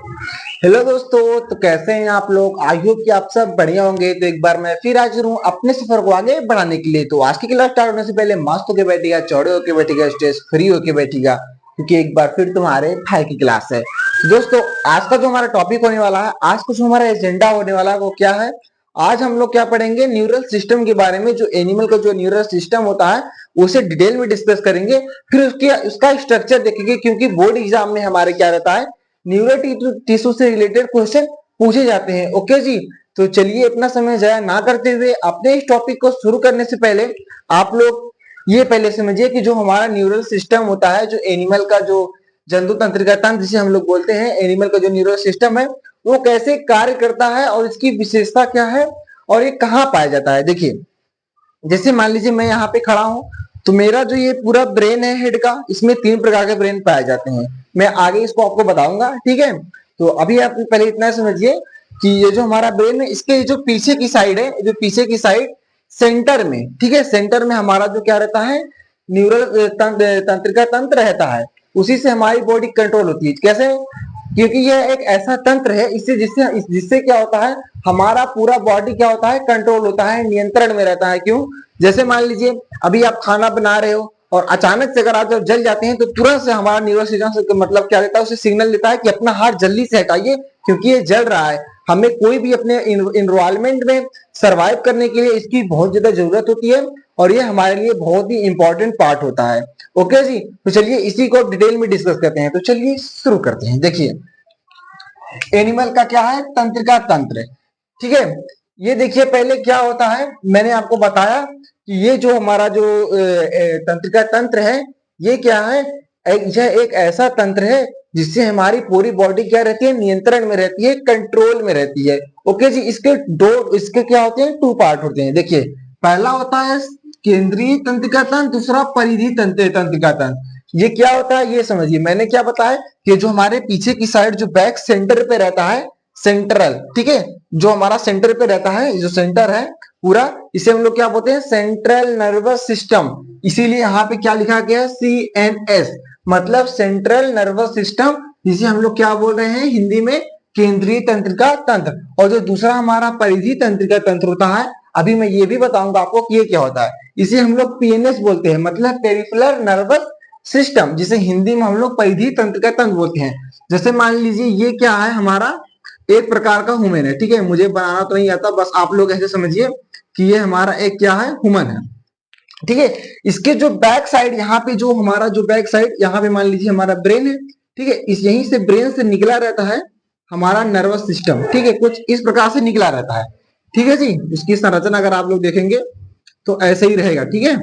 Hello दोस्तों, तो कैसे हैं आप लोग। आई होप कि आप सब बढ़िया होंगे। तो एक बार मैं फिर हाजिर हूँ अपने सफर को आगे बढ़ाने के लिए। तो आज की क्लास स्टार्ट होने से पहले मस्त होके बैठेगा, चौड़े होके बैठेगा, स्टेज फ्री होके बैठेगा, क्योंकि एक बार फिर तुम्हारे भाई की क्लास है। तो दोस्तों, आज का जो हमारा टॉपिक होने वाला है, आज का जो हमारा एजेंडा होने वाला है वो क्या है। आज हम लोग क्या पढ़ेंगे, न्यूरल सिस्टम के बारे में। जो एनिमल का जो न्यूरल सिस्टम होता है उसे डिटेल में डिस्कस करेंगे। फिर उसका स्ट्रक्चर देखेंगे, क्योंकि बोर्ड एग्जाम में हमारे क्या रहता है, न्यूरो टिश्यू से रिलेटेड क्वेश्चन पूछे जाते हैं। ओके जी। तो चलिए अपना समय जाया ना करते हुए अपने इस टॉपिक को शुरू करने से पहले आप लोग ये पहले समझिए कि जो हमारा न्यूरल सिस्टम होता है, जो एनिमल का जो जंतु तंत्रिका तंत्र जिसे हम लोग बोलते हैं, एनिमल का जो न्यूरल सिस्टम है वो कैसे कार्य करता है और इसकी विशेषता क्या है और ये कहाँ पाया जाता है। देखिए, जैसे मान लीजिए मैं यहाँ पे खड़ा हूँ, तो मेरा जो ये पूरा ब्रेन है हेड का, इसमें 3 प्रकार के ब्रेन पाए जाते हैं। मैं आगे इसको आपको बताऊंगा, ठीक है। तो अभी आप पहले इतना समझिए कि ये जो हमारा ब्रेन है, इसके जो पीछे की साइड है, जो पीछे की साइड सेंटर में, ठीक है, सेंटर में हमारा जो क्या रहता है, न्यूरल तंत्रिका तंत्र रहता है। उसी से हमारी बॉडी कंट्रोल होती है। कैसे? क्योंकि यह एक ऐसा तंत्र है, इससे जिससे जिससे क्या होता है, हमारा पूरा बॉडी क्या होता है, कंट्रोल होता है, नियंत्रण में रहता है। क्यों? जैसे मान लीजिए अभी आप खाना बना रहे हो और अचानक से अगर आप जब जल जाते हैं, तो तुरंत से हमारा न्यूरल सिस्टम मतलब क्या देता है, उसे सिग्नल देता है कि अपना हाथ जल्दी से हटाइए, क्योंकि ये जल रहा है। हमें कोई भी अपने इन्वायरमेंट में सरवाइव करने के लिए इसकी बहुत ज्यादा जरूरत होती है, और ये हमारे लिए बहुत ही इंपॉर्टेंट पार्ट होता है। ओके जी। तो चलिए इसी को डिटेल में डिस्कस करते हैं। तो चलिए शुरू करते हैं। देखिए, एनिमल का क्या है, तंत्रिका तंत्र, ठीक है। ये देखिए पहले क्या होता है, मैंने आपको बताया कि ये जो हमारा जो तंत्रिका तंत्र है, ये क्या है, यह एक ऐसा तंत्र है जिससे हमारी पूरी बॉडी क्या रहती है, नियंत्रण में रहती है, कंट्रोल में रहती है। ओके जी। इसके क्या होते हैं, 2 पार्ट होते हैं। देखिए, पहला होता है केंद्रीय तंत्रिका तंत्र, दूसरा परिधि तंत्रिका तंत्र। ये क्या होता है ये समझिए। मैंने क्या बताया कि जो हमारे पीछे की साइड जो बैक सेंटर पे रहता है, सेंट्रल, ठीक है, जो हमारा सेंटर पे रहता है, जो सेंटर है पूरा, इसे हम लोग क्या बोलते हैं, सेंट्रल नर्वस सिस्टम। इसीलिए यहाँ पे क्या लिखा गया है, CNS, मतलब सेंट्रल नर्वस सिस्टम, जिसे हम लोग क्या बोल रहे हैं हिंदी में, केंद्रीय तंत्रिका तंत्र। और जो दूसरा हमारा परिधि तंत्रिका तंत्र होता है, अभी मैं ये भी बताऊंगा आपको कि ये क्या होता है। इसे हम लोग PNS बोलते हैं, मतलब पेरिफेरल नर्वस सिस्टम, जिसे हिंदी में हम लोग परिधि तंत्रिका तंत्र बोलते हैं। जैसे मान लीजिए ये क्या है, हमारा एक प्रकार का ह्यूमन है, ठीक है। मुझे बनाना तो नहीं आता, बस आप लोग ऐसे समझिए कि ये हमारा एक क्या है, ह्यूमन है, ठीक है। इसके जो बैक साइड, यहाँ पे जो हमारा जो बैक साइड, यहाँ पे मान लीजिए हमारा ब्रेन है, ठीक है। इस यहीं से ब्रेन से निकला रहता है हमारा नर्वस सिस्टम, ठीक है, कुछ इस प्रकार से निकला रहता है, ठीक है जी। इसकी संरचना अगर आप लोग देखेंगे तो ऐसे ही रहेगा, ठीक है।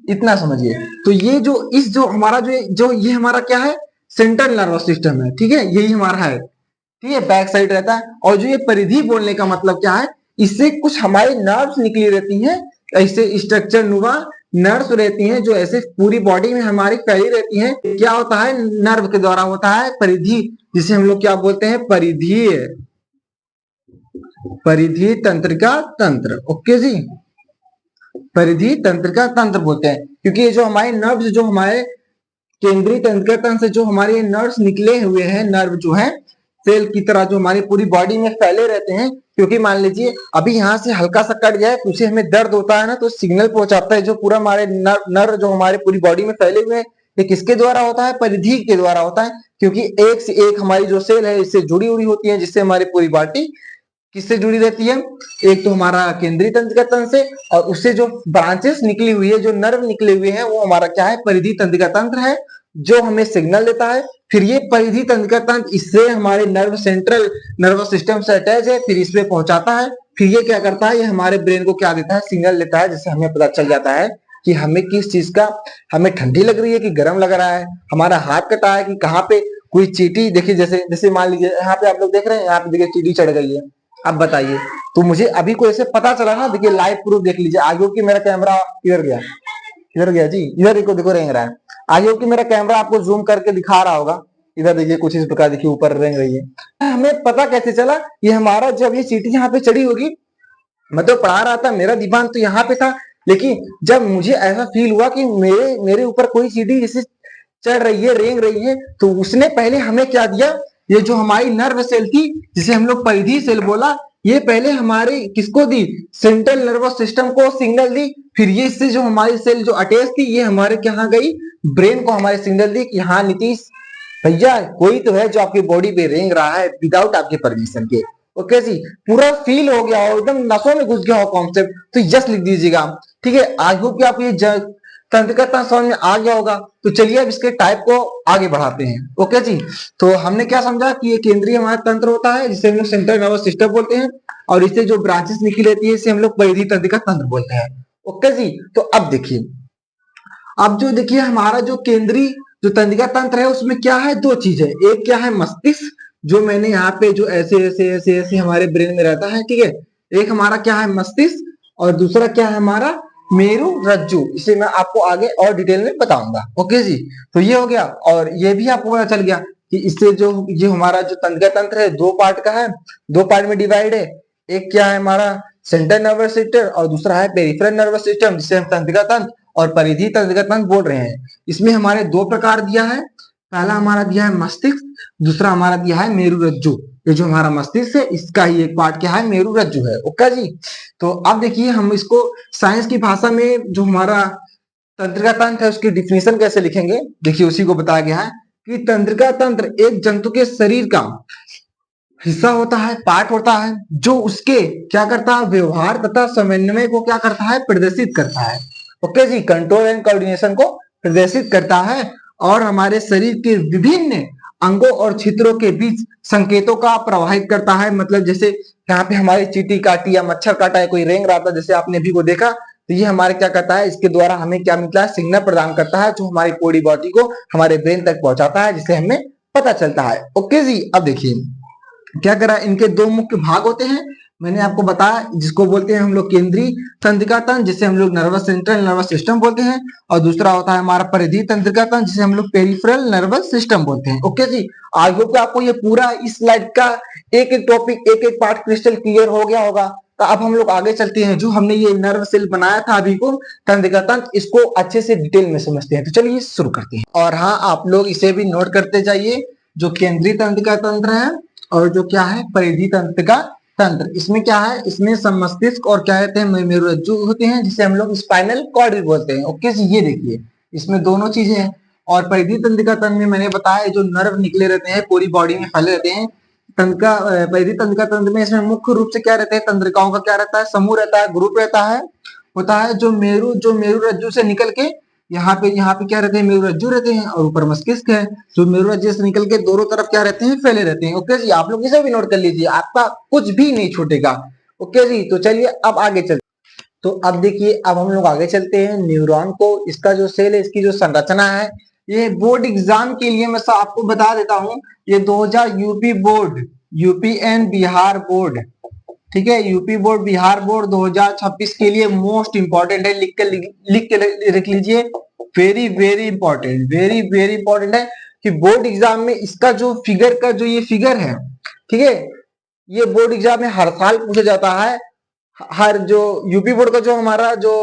इतना समझिए। तो ये जो इस जो हमारा जो ये हमारा क्या है, सेंट्रल नर्वस सिस्टम है, ठीक है, यही हमारा है, ठीक है, बैक साइड रहता है। और जो ये परिधि बोलने का मतलब क्या है, इससे कुछ हमारी नर्व्स निकली रहती हैं, ऐसे स्ट्रक्चर नुमा नर्व्स रहती हैं, जो ऐसे पूरी बॉडी में हमारी फैली रहती हैं। क्या होता है, नर्व के द्वारा होता है परिधि, जिसे हम लोग क्या बोलते हैं, परिधि तंत्रिका तंत्र। ओके जी, परिधि तंत्रिका तंत्र बोलते हैं, क्योंकि ये जो हमारे नर्व्स, जो हमारे केंद्रीय तंत्रिका तंत्र से जो हमारे नर्व्स निकले हुए हैं, नर्व जो है सेल की तरह जो हमारी पूरी बॉडी में फैले रहते हैं। क्योंकि मान लीजिए अभी यहाँ से हल्का सा कट जाए तो उसे हमें दर्द होता है ना, तो सिग्नल पहुंचाता है जो पूरा हमारे नर्व जो हमारे पूरी बॉडी में फैले हुए हैं। ये किसके द्वारा होता है, परिधि के द्वारा होता है, क्योंकि एक से एक हमारी जो सेल है इससे जुड़ी हुई होती है, जिससे हमारी पूरी बॉडी किससे जुड़ी रहती है, एक तो हमारा केंद्रीय तंत्रिका तंत्र से, और उससे जो ब्रांचेस निकली हुई है, जो नर्व निकले हुए हैं, वो हमारा क्या है, परिधि तंत्रिका तंत्र है, जो हमें सिग्नल देता है। फिर ये परिधि तंत्रिका तंत्र इससे हमारे नर्व सेंट्रल नर्वस सिस्टम से अटैच है, फिर इसमें पहुंचाता है। फिर ये क्या करता है, ये हमारे ब्रेन को क्या देता है, सिग्नल देता है, जिससे हमें पता चल जाता है कि हमें किस चीज का, हमें ठंडी लग रही है कि गर्म लग रहा है, हमारा हाथ कटा है कि कहाँ पे कोई चींटी, देखिए जैसे जैसे मान लीजिए यहाँ पे आप लोग देख रहे हैं, यहाँ पे देखिए चींटी चढ़ गई है। अब बताइए, तो मुझे अभी को ऐसे पता चला ना, देखिए लाइव प्रूफ देख लीजिए। आगे कि मेरा कैमरा इधर गया, इधर गया जी, इधर देखो देखो रेंग रहा है। आगे कि मेरा कैमरा आपको जूम करके दिखा रहा होगा, इधर देखिए कुछ इस प्रकार देखिए ऊपर रेंग रही है। हमें पता कैसे चला, ये हमारा जब ये चींटी यहाँ पे चढ़ी होगी, मैं तो पढ़ा रहा था, मेरा दिमाग तो यहाँ पे था, लेकिन जब मुझे ऐसा फील हुआ कि मेरे मेरे ऊपर कोई चींटी जैसे चढ़ रही है, रेंग रही है, तो उसने पहले हमें क्या दिया, ये जो हमारी नर्व सेल थी जिसे हम लोग परिधि सेल बोला, ये पहले हमारे किसको दी, सेंट्रल नर्वस सिस्टम को सिग्नल दी, फिर ये इससे जो हमारी सेल जो अटैच थी ये हमारे क्या गई, ब्रेन को हमारे सिग्नल दी कि हाँ नीतीश भैया कोई तो है जो आपकी बॉडी पे रेंग रहा है विदाउट आपके परमिशन के। ओके जी, पूरा फील हो गया हो, एकदम नसों में घुस गया हो कॉन्सेप्ट, तो यस लिख दीजिएगा। ठीक है, आई होप कि आपको ये तंत्रिका समझ में आ गया होगा। तो चलिए अब इसके टाइप को आगे बढ़ाते हैं। ओके जी, तो हमने क्या समझा कि ये केंद्रीय हमारा तंत्र होता है जिसे हम लोग सेंट्रल नर्वस सिस्टम बोलते हैं, और इससे जो ब्रांचेस निकली रहती है इसे हम लोग परिधि तंत्रिका तंत्र बोलते हैं। ओके जी, तो अब देखिए, अब जो देखिए हमारा जो केंद्रीय जो तंत्रिका तंत्र है उसमें क्या है, दो चीज है। एक क्या है, मस्तिष्क, जो मैंने यहाँ पे जो ऐसे ऐसे ऐसे ऐसे हमारे ब्रेन में रहता है। ठीक है, एक हमारा क्या है मस्तिष्क, और दूसरा क्या है हमारा मेरु रज्जु। इसे मैं आपको आगे और डिटेल में बताऊंगा। ओके जी, तो ये हो गया, और ये भी आपको पता चल गया कि इससे जो ये हमारा जो तंत्रिका तंत्र है दो पार्ट का है, दो पार्ट में डिवाइड है। एक क्या है हमारा सेंट्रल नर्वस सिस्टम और दूसरा है पेरिफेरल नर्वस सिस्टम जिसे हम तंत्रिका तंत्र और परिधि तंत्रिका तंत्र बोल रहे हैं। इसमें हमारे दो प्रकार दिया है, पहला हमारा दिया है मस्तिष्क, दूसरा हमारा दिया है मेरु रज्जु। ये जो हमारा मस्तिष्क है इसका ही एक पार्ट क्या है, मेरु रज्जु है। ओके जी, तो अब देखिए हम इसको साइंस की भाषा में जो हमारा तंत्रिका तंत्र है उसकी डिफिनेशन कैसे लिखेंगे, देखिए उसी को बताया गया है कि तंत्रिका तंत्र एक जंतु के शरीर का हिस्सा होता है, पार्ट होता है, जो उसके क्या करता है, व्यवहार तथा समन्वय को क्या करता है, प्रदर्शित करता है। ओके जी, कंट्रोल एंड कोऑर्डिनेशन को प्रदर्शित करता है, और हमारे शरीर के विभिन्न अंगों और क्षेत्रों के बीच संकेतों का प्रवाहित करता है। मतलब जैसे यहाँ पे हमारी चींटी काटी या मच्छर काटा है, कोई रेंग रहा था जैसे आपने अभी को देखा, तो ये हमारे क्या करता है, इसके द्वारा हमें क्या मिलता है, सिग्नल प्रदान करता है जो हमारी पूरी बॉडी को हमारे ब्रेन तक पहुंचाता है, जिसे हमें पता चलता है। ओके जी, अब देखिए क्या करा, इनके दो मुख्य भाग होते हैं, मैंने आपको बताया, जिसको बोलते हैं हम लोग केंद्रीय तंत्रिका तंत्र जिसे हम लोग नर्वस सेंट्रल नर्वस सिस्टम बोलते हैं, और दूसरा होता है हमारा परिधि तंत्रिका तंत्र जिसे हम लोग पेरिफेरल नर्वस सिस्टम बोलते हैं। ओके जी, आई होप कि आपको ये पूरा इस स्लाइड का एक एक टॉपिक एक एक पार्ट क्रिस्टल क्लियर हो गया होगा। तो अब हम लोग आगे चलते हैं, जो हमने ये नर्व सेल बनाया था अभी को तंत्रिका तंत्र, इसको अच्छे से डिटेल में समझते हैं। तो चलिए शुरू करते हैं, और हाँ आप लोग इसे भी नोट करते जाइए, जो केंद्रीय तंत्रिका तंत्र है और जो क्या है परिधि तंत्रिका तंत्र, इसमें क्या है, इसमें मस्तिष्क और क्या कहते हैं मेरुरज्जु होते हैं जिसे हम लोग स्पाइनल कॉर्ड भी बोलते हैं। ओके जी, ये देखिए इसमें दोनों चीजें हैं। और परिधि तंत्रिका तंत्र में मैंने बताया जो नर्व निकले रहते हैं पूरी बॉडी में फैले रहते हैं। तंत्रिका परिधि तंत्रिका तंत्र में इसमें मुख्य रूप से क्या रहते हैं, तंत्रिकाओं का क्या रहता है, समूह रहता है, ग्रुप रहता है, होता है जो मेरुरज्जु से निकल के यहाँ पे क्या रहते हैं, मेरुरज्जु रहते हैं, और ऊपर मस्तिष्क है जो मेरुरज्जु से निकल के दोनों तरफ क्या रहते हैं, फैले रहते हैं। ओके जी, आप लोग इसे भी नोट कर लीजिए, आपका कुछ भी नहीं छूटेगा। ओके जी, तो चलिए अब आगे चलते। तो अब देखिए, अब हम लोग आगे चलते हैं न्यूरॉन को, इसका जो सेल है इसकी जो संरचना है, ये बोर्ड एग्जाम के लिए मैं आपको बता देता हूँ, ये 2000 UP board, UP and Bihar board, ठीक है, यूपी बोर्ड बिहार बोर्ड 2026 के लिए मोस्ट इंपॉर्टेंट है। लिख के रख लीजिए, very very important, very very important है कि बोर्ड एग्जाम में इसका जो फिगर का जो ये फिगर है, ठीक है, ये बोर्ड एग्जाम में हर साल पूछा जाता है। हर जो यूपी बोर्ड का जो हमारा जो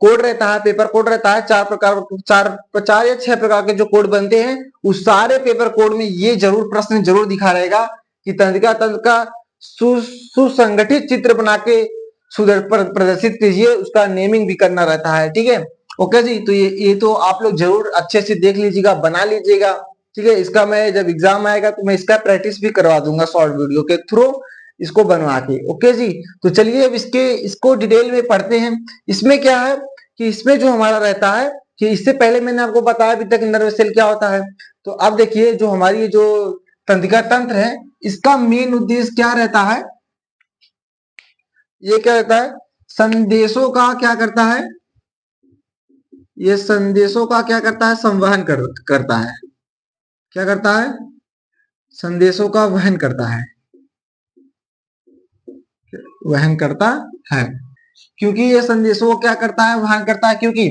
कोड रहता है, पेपर कोड रहता है, चार या 6 प्रकार के जो कोड बनते हैं, उस सारे पेपर कोड में ये जरूर प्रश्न जरूर दिखा रहेगा कि तंत्रिका तंत्र का सुसंगठित चित्र बना के प्रदर्शित कीजिए, उसका नेमिंग भी करना रहता है। ठीक है, ओके जी, तो ये तो आप लोग जरूर अच्छे से देख लीजिएगा, बना लीजिएगा। ठीक है, इसका मैं जब एग्जाम आएगा तो मैं इसका प्रैक्टिस भी करवा दूंगा शॉर्ट वीडियो के थ्रू, इसको बनवा के। ओके जी, तो चलिए अब इसको डिटेल में पढ़ते हैं। इसमें क्या है कि इसमें जो हमारा रहता है कि इससे पहले मैंने आपको बताया अभी तक नर्व सेल क्या होता है। तो अब देखिए जो हमारी जो तंत्रिका तंत्र है इसका मेन उद्देश्य क्या रहता है, ये क्या रहता है, संदेशों का क्या करता है, ये संदेशों का क्या करता है, संवहन करता है। क्या करता है, संदेशों का वहन करता है, वहन करता है। क्योंकि ये संदेशों को क्या करता है, वहन करता है, क्योंकि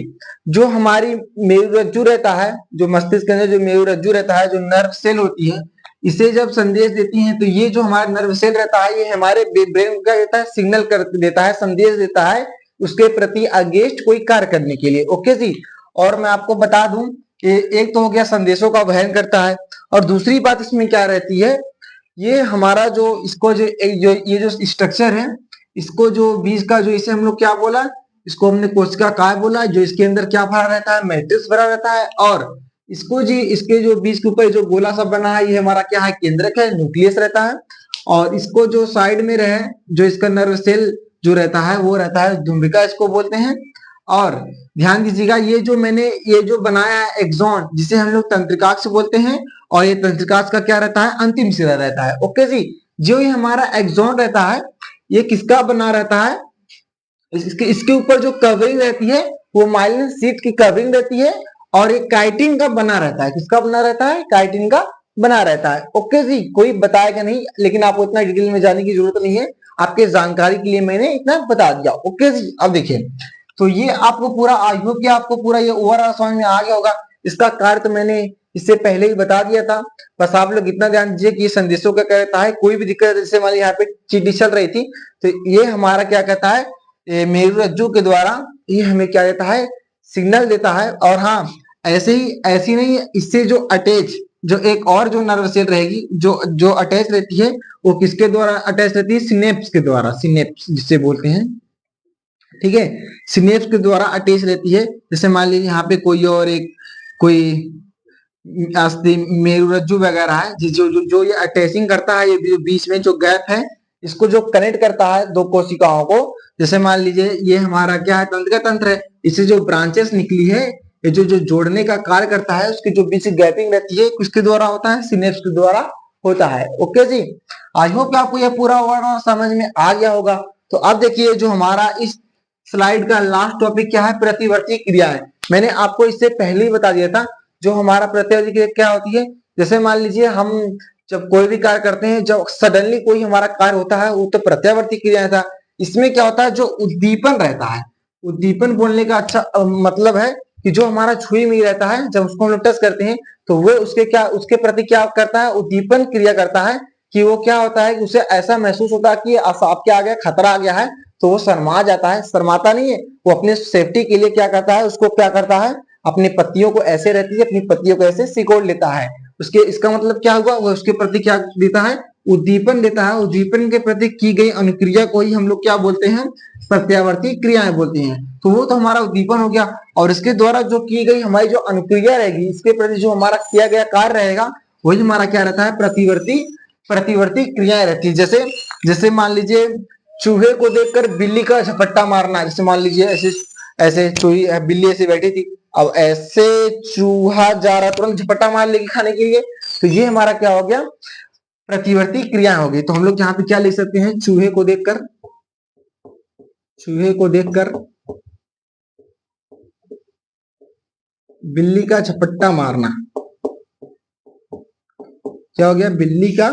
जो हमारी मेरुरज्जु रहता है, जो मस्तिष्क के अंदर जो मेरुरज्जु रहता है, जो नर्व सेल होती है, इसे जब संदेश देती हैं तो ये जो हमारा नर्व सेल रहता है ये हमारे ब्रेन को क्या देता है, सिग्नल कर देता है, संदेश देता है उसके प्रति अगेंस्ट कोई कार्य करने के लिए। ओके जी, और मैं आपको बता दूं कि एक तो हो गया संदेशों का वहन करता है, और दूसरी बात इसमें क्या रहती है ये हमारा जो इसको जो ये जो स्ट्रक्चर है, इसको जो बीज का जो इसे हम लोग क्या बोला, इसको हमने कोशिका काय बोला, जो इसके अंदर क्या भरा रहता है, मैट्रिक्स भरा रहता है। और इसको जी इसके जो बीज के ऊपर जो गोला सा बना है, ये हमारा क्या है, केंद्रक है, न्यूक्लियस रहता है। और इसको जो साइड में रहे, जो इसका नर्व सेल जो रहता है वो रहता है धुम्बिका, इसको बोलते हैं। और ध्यान दीजिएगा, ये जो बनाया है एक्सॉन, जिसे हम लोग तंत्रिकाक्ष बोलते हैं, और ये तंत्रिकाक्ष का क्या रहता है, अंतिम सिरा रहता है। ओके जी, जो ये हमारा एक्सॉन रहता है, ये किसका बना रहता है, इसके ऊपर जो कवरिंग रहती है वो माइलिन शीट की कवरिंग रहती है, और एक काइटिन का बना रहता है। किसका बना रहता है, काइटिन का बना रहता है। ओके जी, कोई बताएगा नहीं, लेकिन आपको इतना डिटेल में जाने की जरूरत नहीं है, आपके जानकारी के लिए मैंने इतना बता दिया। ओके जी, अब देखिए, तो ये आपको पूरा, आई होप कि आपको पूरा ये ओवरऑल समझ में आ गया होगा। इसका कार्य तो मैंने इससे पहले ही बता दिया था, बस आप लोग इतना ध्यान दीजिए कि संदेशों का क्या रहता है, कोई भी दिक्कत, जैसे हमारे यहाँ पे चीटी चल रही थी, तो ये हमारा क्या कहता है, मेरुरज्जु के द्वारा ये हमें क्या देता है, सिग्नल देता है। और हाँ, ऐसी नहीं, इससे जो अटैच, जो एक और जो नर्व सेल रहेगी, जो जो अटैच रहती है, वो किसके द्वारा अटैच रहती है, सिनेप्स के द्वारा, सिनेप्स जिसे बोलते हैं, ठीक है, सिनेप्स के द्वारा अटैच रहती है। जैसे मान लीजिए यहाँ पे कोई और एक कोई अस्थि मेरुरज्जु वगैरह है, जो ये अटैचिंग करता है, ये जो बीच में जो गैप है, इसको जो कनेक्ट करता है दो कोशिकाओं को। जैसे मान लीजिए ये हमारा क्या है, तंत्र का तंत्र है, इससे जो ब्रांचेस निकली है, ये जो जो जोड़ने का कार्य करता है, उसकी जो बीच गैपिंग रहती है, किसके द्वारा होता है, सिनेप्स के द्वारा होता है। ओके जी, आई होप कि आपको ये पूरा वर्ड समझ में आ गया होगा। तो अब देखिए, जो हमारा इस स्लाइड का लास्ट टॉपिक क्या है, प्रतिवर्ती क्रिया है। मैंने आपको इससे पहले ही बता दिया था, जो हमारा प्रतिवर्ती क्रिया क्या होती है। जैसे मान लीजिए हम जब कोई भी कार्य करते हैं, जब सडनली कोई हमारा कार्य होता है, वो तो प्रत्यावर्ती क्रिया था। इसमें क्या होता है, जो उद्दीपन रहता है, उद्दीपन बोलने का अच्छा मतलब है कि जो हमारा छुई में रहता है, जब उसको हम लोग टच करते हैं, तो वो उसके प्रति क्या करता है, उद्दीपन क्रिया करता है। कि वो क्या होता है कि उसे ऐसा महसूस होता है कि आपके आ गया, खतरा आ गया है, तो वो शर्मा जाता है, शर्माता नहीं है, वो अपने सेफ्टी के लिए क्या करता है, उसको क्या करता है, अपनी पत्तियों को ऐसे रहती है, अपनी पत्तियों को ऐसे सिकोड़ लेता है। उसके इसका मतलब क्या हुआ, वो उसके प्रति क्या देता है, उद्दीपन देता है। उद्दीपन के प्रति की गई अनुक्रिया को ही हम लोग क्या बोलते हैं, प्रत्यावर्ती क्रियाएं बोलते हैं। तो वो तो हमारा उद्दीपन हो गया, और इसके द्वारा जो की गई हमारी जो अनुक्रिया रहेगी, इसके प्रति जो हमारा किया गया कार्य रहेगा, वही हमारा क्या रहता है, प्रतिवर्ती क्रियाएं रहती है। जैसे जैसे मान लीजिए चूहे को देखकर बिल्ली का झपट्टा मारना। जैसे मान लीजिए ऐसे ऐसे चूही बिल्ली ऐसे बैठी थी, अब ऐसे चूहा जा रहा, तुरंत झपट्टा मार लेगी खाने के लिए, तो ये हमारा क्या हो गया, प्रतिवर्ती क्रिया होगी। तो हम लोग यहाँ पे क्या लिख सकते हैं, चूहे को देखकर बिल्ली का झपट्टा मारना, क्या हो गया, बिल्ली का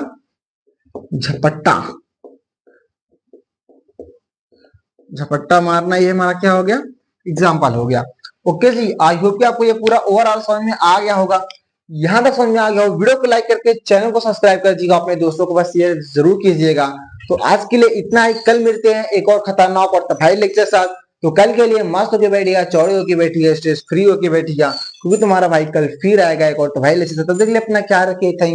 झपट्टा मारना, ये हमारा क्या हो गया, एग्जाम्पल हो गया। ओके जी, आई होप कि आपको ये पूरा ओवरऑल समझ में आ गया होगा। यहां तक समझ में आ गया हो, वीडियो को लाइक करके चैनल को सब्सक्राइब कर दीजिएगा, अपने दोस्तों को बस शेयर जरूर कीजिएगा। तो आज के लिए इतना ही, कल मिलते हैं एक और खतरनाक और तबाही लेक्चर साथ। तो कल के लिए मस्त होके बैठिएगा, चौड़े होके बैठिएगा, स्ट्रेस फ्री होके बैठिएगा, क्योंकि तुम्हारा भाई कल फिर आएगा एक और तबाही लेक्चर। तब तक के लिए अपना ख्याल रखिए। थैंक